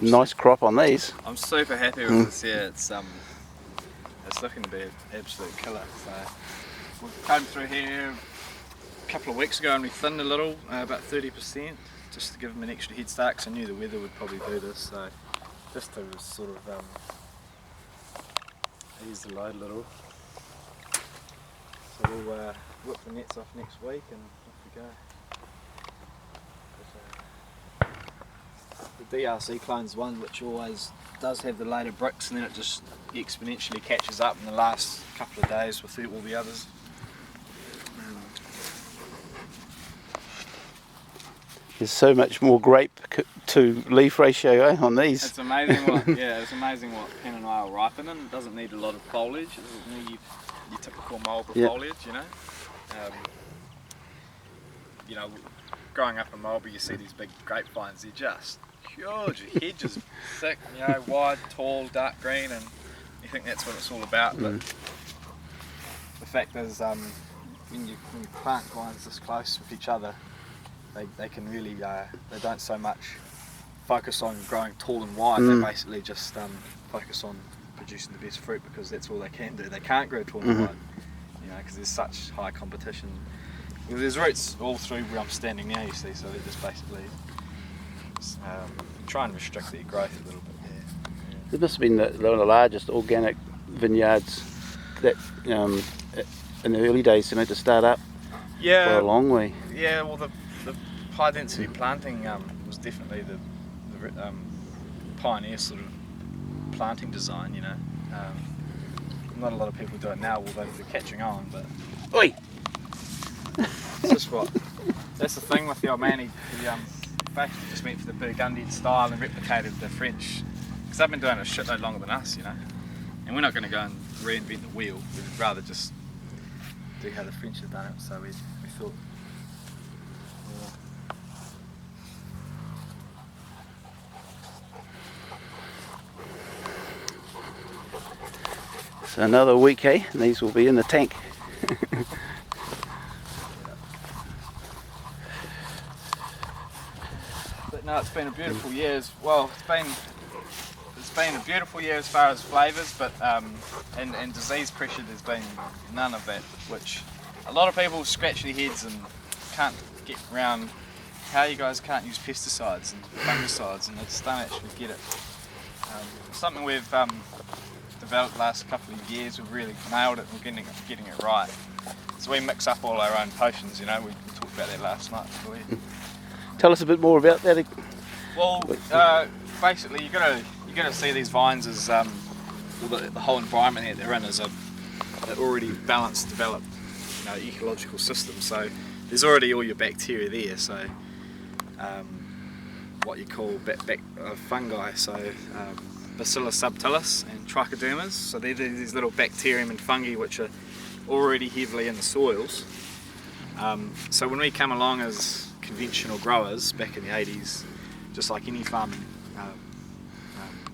Nice crop on these. I'm super happy with this. Yeah, it's looking to be an absolute killer. So we came through here a couple of weeks ago and we thinned a little, about 30%, just to give them an extra head start, because I knew the weather would probably do this. So just to sort of ease the load a little. So we'll whip the nets off next week and off we go. The DRC clone's one which always does have the later bricks, and then it just exponentially catches up in the last couple of days with all the others. There's so much more grape to leaf ratio on these. It's amazing what it's amazing what Pen and I will ripen in. It doesn't need a lot of foliage. It doesn't need your typical Marlborough foliage, you know. Growing up in Marlborough, you see these big grapevines. They're just huge, hedges, thick, wide, tall, dark green, and you think that's what it's all about. But the fact is, when you plant vines this close with each other, they can really, they don't so much focus on growing tall and wide. They basically just focus on producing the best fruit, because that's all they can do. They can't grow tall and wide, because there's such high competition. Well, there's roots all through where I'm standing now, you see, so they're just basically trying to restrict their growth a little bit. Yeah. This must have been one of the largest organic vineyards that in the early days, to start up for a long way. Yeah, well, the high density planting was definitely the pioneer sort of planting design. Not a lot of people do it now, although they're catching on. But oi! It's just that's the thing with the old man. He basically just went for the Burgundian style and replicated the French, because they've been doing it a shitload longer than us, and we're not going to go and reinvent the wheel. We'd rather just do how the French have done it. So we thought, So another week, and these will be in the tank. But no, it's been a beautiful year. Well, it's been a beautiful year as far as flavours, but and disease pressure, there's been none of that, which a lot of people scratch their heads and can't get around how you guys can't use pesticides and fungicides, and they just don't actually get it. Something we've developed the last couple of years, we've really nailed it, and we're getting it right. So we mix up all our own potions, we talked about that last night. Tell us a bit more about that. Well, basically you got to see these vines as the whole environment that they're in as an already balanced, developed, ecological system. So there's already all your bacteria there. So what you call fungi. So Bacillus subtilis and trichodermas. So they're these little bacterium and fungi which are already heavily in the soils. So when we come along as conventional growers back in the 80s, just like any farming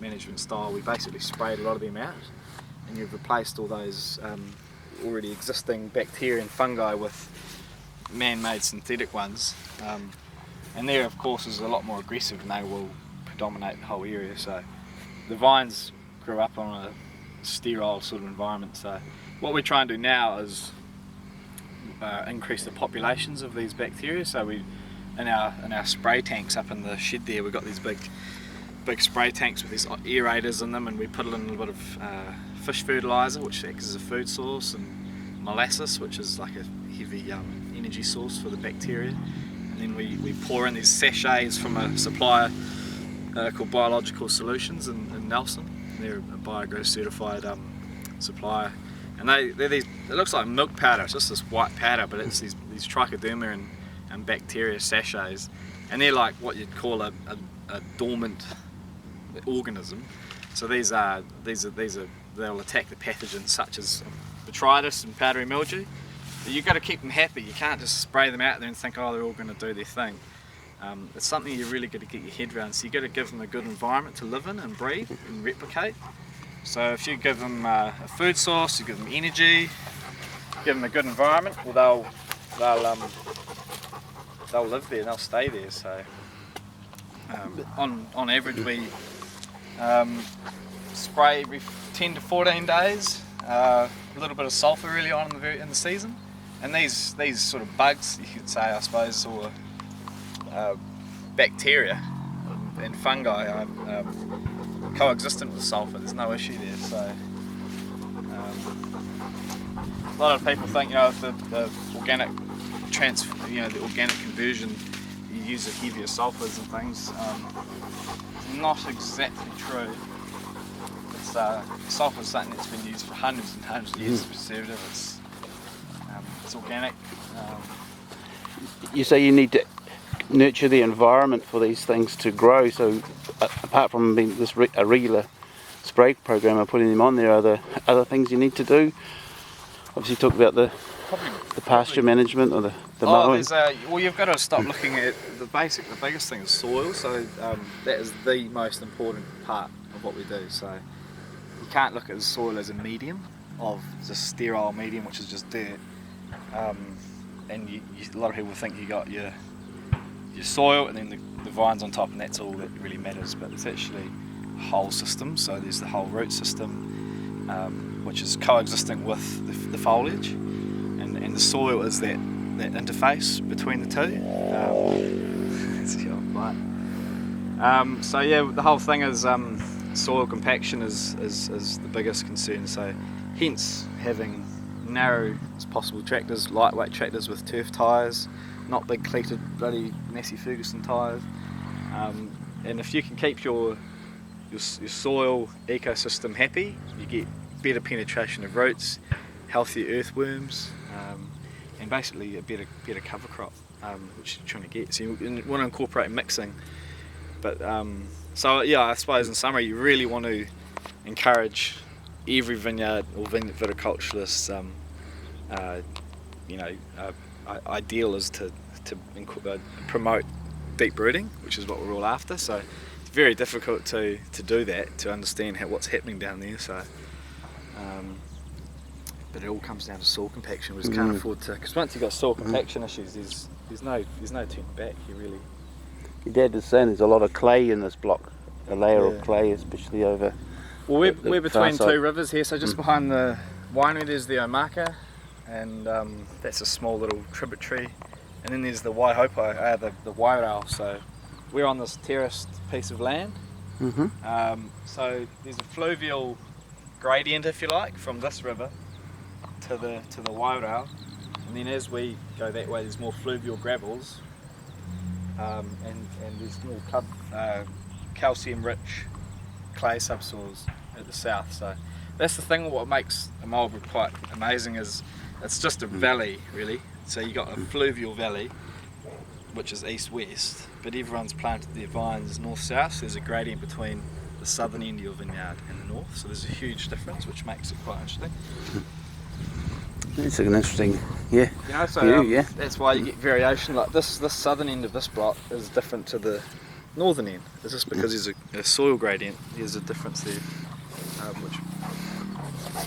management style, we basically sprayed a lot of them out, and you've replaced all those already existing bacteria and fungi with man-made synthetic ones, and there of course is a lot more aggressive and they will predominate the whole area. So the vines grew up on a sterile sort of environment. So what we try and do now is increase the populations of these bacteria. So we, in our spray tanks up in the shed there, we've got these big spray tanks with these aerators in them, and we put in a little bit of fish fertiliser, which acts as a food source, and molasses, which is like a heavy energy source for the bacteria. And then we pour in these sachets from a supplier called Biological Solutions in Nelson. They're a Biogrow certified supplier, and they're these, it looks like milk powder. It's just this white powder, but it's these trichoderma and bacteria sachets, and they're like what you'd call a dormant organism. So they'll attack the pathogens such as botrytis and powdery mildew. But you've got to keep them happy. You can't just spray them out there and think, oh, they're all going to do their thing. It's something you really got to get your head around. So you've got to give them a good environment to live in and breathe and replicate. So if you give them a food source, you give them energy, give them a good environment, well they'll live there and they'll stay there. So On average, we spray every 10 to 14 days. A little bit of sulphur early on in the season, and these sort of bugs, you could say, I suppose, or bacteria and fungi are coexistent with sulphur. There's no issue there. So a lot of people think, if the organic the organic conversion, you use the heavier sulphurs and things. It's not exactly true. Sulphur is something that's been used for hundreds and hundreds of years as a preservative. It's organic. You say you need to nurture the environment for these things to grow. So, apart from being a regular spray program of putting them on there, are there other things you need to do? Obviously, you talked about the pasture management or the mowing. Well, you've got to stop looking at the biggest thing is soil. So that is the most important part of what we do. So you can't look at the soil as a medium of just sterile medium, which is just dirt. And a lot of people think you got your soil and then the vines on top, and that's all that really matters. But it's actually a whole system. So there's the whole root system, which is coexisting with the foliage, and the soil is that interface between the two. So yeah, the whole thing is soil compaction is the biggest concern. So hence having narrow as possible tractors, lightweight tractors with turf tyres, not big cleated bloody Massey Ferguson tyres. And if you can keep your soil ecosystem happy, you get better penetration of roots, healthier earthworms, and basically a better cover crop, which you're trying to get. So you want to incorporate mixing. But so yeah, I suppose in summary, you really want to encourage every vineyard or viticulturist. Ideal is to promote deep rooting, which is what we're all after. So it's very difficult to do that, to understand what's happening down there. So, but it all comes down to soil compaction. We just can't afford to, because once you've got soil compaction issues, there's no turning back. Your dad was saying there's a lot of clay in this block, a layer of clay, especially over. Well, we're between two rivers here, so just behind the winery there's the Omaka, and that's a small little tributary, and then there's the Waihopai, the Wairau. So we're on this terraced piece of land. So there's a fluvial gradient, if you like, from this river to the Wairau, and then as we go that way, there's more fluvial gravels, and there's more calcium-rich clay subsoils at the south. So that's the thing. What makes Marlborough quite amazing is it's just a valley, really. So you got a fluvial valley, which is east-west, but everyone's planted their vines north-south. So there's a gradient between the southern end of your vineyard and the north. So there's a huge difference, which makes it quite interesting. It's an interesting, view, that's why you get variation. Like this southern end of this block is different to the northern end. It's just because there's a soil gradient. There's a difference there, which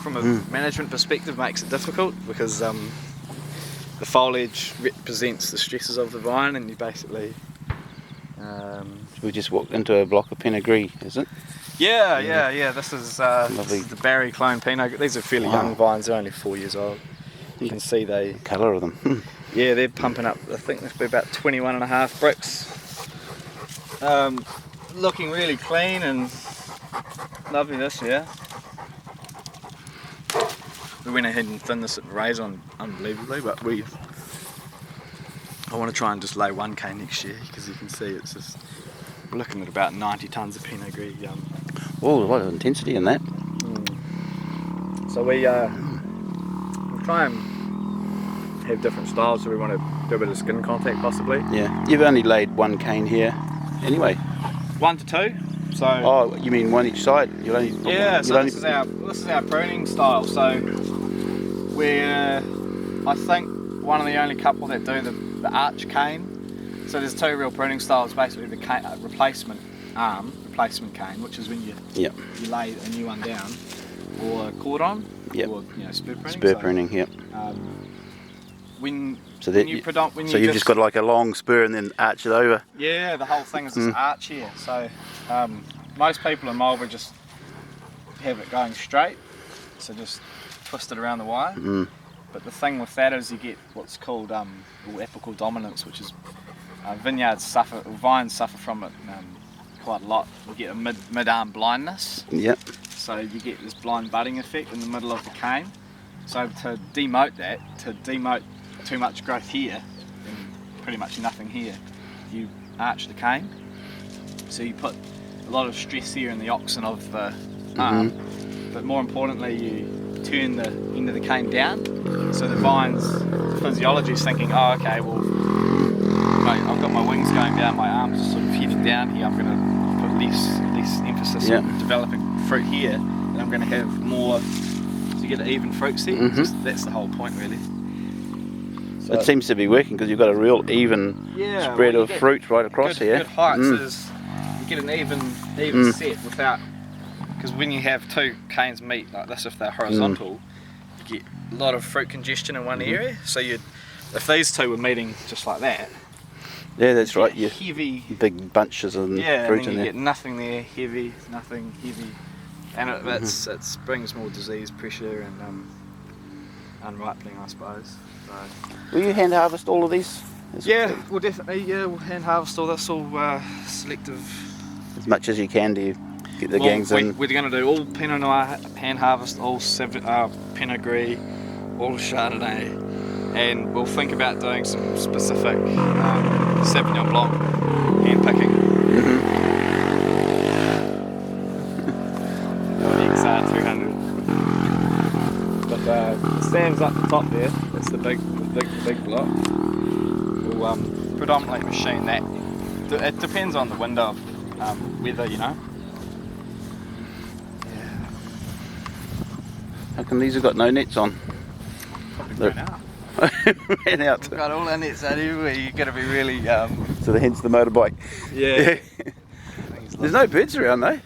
from a management perspective makes it difficult, because the foliage represents the stresses of the vine, and you basically we just walked into a block of Pinot Gris, is it? Yeah. This is the Barry clone Pinot. These are fairly young vines. They're only 4 years old. You can see the colour of them. Yeah, they're pumping up. I think this will be about 21.5 bricks. Looking really clean and lovely this year. We went ahead and thinned this at Raison unbelievably, but I want to try and just lay 1K next year, because you can see it's just, we're looking at about 90 tonnes of Pinot Gris. Oh, a lot of intensity in that. So we try and have different styles, so we want to do a bit of skin contact possibly. Yeah, you've only laid 1 cane here anyway. 1 to 2. So. Oh, you mean one each side? This is our pruning style. So we're, I think, one of the only couple that do the arch cane. So there's 2 real pruning styles. Basically, the cane, replacement cane, which is when you lay a new one down, or cordon, or spur pruning. Spur pruning, when So when that you you- predom- when So you you've just got like a long spur and then arch it over. yeah, the whole thing is this arch here. So most people in Marlborough just have it going straight, so just twist it around the wire. But the thing with that is you get what's called apical dominance, which is vines suffer from it quite a lot. You get a mid-arm blindness. Yep. So you get this blind budding effect in the middle of the cane. So to demote that, to demote too much growth here and pretty much nothing here, you arch the cane. So you put a lot of stress here in the oxen of the arm, but more importantly you turn the end of the cane down. So the vines, the physiology is thinking, oh okay, well I've got my wings going down, my arms are sort of heading down here, I'm going to put less emphasis on developing fruit here, and I'm going to have more, so you get an even fruit set. That's the whole point really. So It seems to be working because you've got a real even spread well, of fruit right across good, here. Good heights is, you get an even set without, because when you have two canes meet like this, if they're horizontal, you get a lot of fruit congestion in one area. So if these two were meeting just like that, Yeah, that's right. you You get heavy, big bunches of fruit and then in you there. get nothing there, nothing heavy, and it brings more disease pressure and unripening, I suppose. So, Will you hand harvest all of these? yeah, we'll definitely we'll hand harvest all this, all selective. As much as you can, do you get the Well, gangs in? we're going to do all Pinot Noir hand harvest, all Pinot Gris, all Chardonnay, and we'll think about doing some specific Sauvignon Blanc hand picking. XR 200. But the Sav's up the top there. That's the big block. We'll predominantly machine that. It depends on the window of weather, you know. How come these have got no nets on? Right now. Ran out. We've got all our nets out everywhere. You've got to be really. So hence the motorbike. Yeah. There's no birds around though.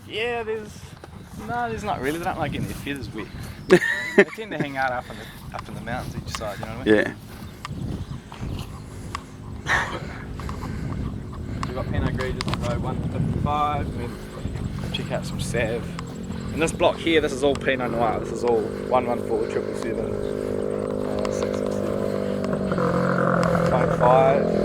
Yeah, there's not really. They don't like getting their feathers wet. They tend to hang out up in the mountains each side. You know what I mean? Yeah. We've got Pinot Gris just below 155. And then check out some Sav. And this block here, this is all Pinot Noir. This is all 114, 777, 667, 25.